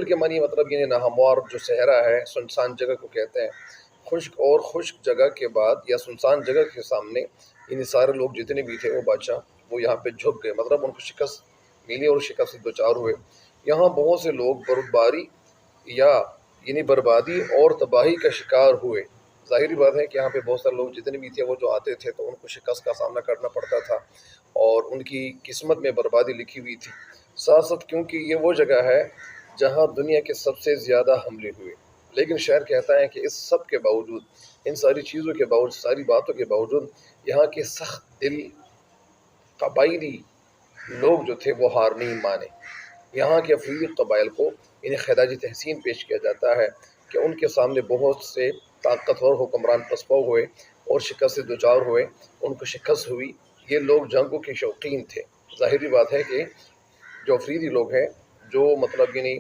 کے معنی مطلب یعنی ناہموار جو صحرا ہے، سنسان جگہ کو کہتے ہیں۔ خشک جگہ کے بعد یا سنسان جگہ کے سامنے یعنی سارے لوگ جتنے بھی تھے وہ بادشاہ وہ یہاں پہ جھک گئے، مطلب ان کو شکست ملی اور شکست سے دوچار ہوئے۔ یہاں بہت سے لوگ برفباری یا یعنی بربادی اور تباہی کا شکار ہوئے۔ ظاہری بات ہے کہ یہاں پہ بہت سارے لوگ جتنے بھی تھے وہ جو آتے تھے تو ان کو شکست کا سامنا کرنا پڑتا تھا اور ان کی قسمت میں بربادی لکھی ہوئی تھی۔ ساتھ ساتھ کیونکہ یہ وہ جگہ ہے جہاں دنیا کے سب سے زیادہ حملے ہوئے، لیکن شاعر کہتا ہے کہ اس سب کے باوجود، ان ساری چیزوں کے باوجود، ساری باتوں کے باوجود، یہاں کے سخت دل قبائلی لوگ جو تھے وہ ہار نہیں مانے۔ یہاں کے افریقی قبائل کو انہیں خراج تحسین پیش کیا جاتا ہے کہ ان کے سامنے بہت سے طاقتور حکمران پسپا ہوئے اور شکست سے دوچار ہوئے، ان کو شکست ہوئی۔ یہ لوگ جنگوں کے شوقین تھے۔ ظاہری بات ہے کہ جو افریدی لوگ ہیں جو مطلب یعنی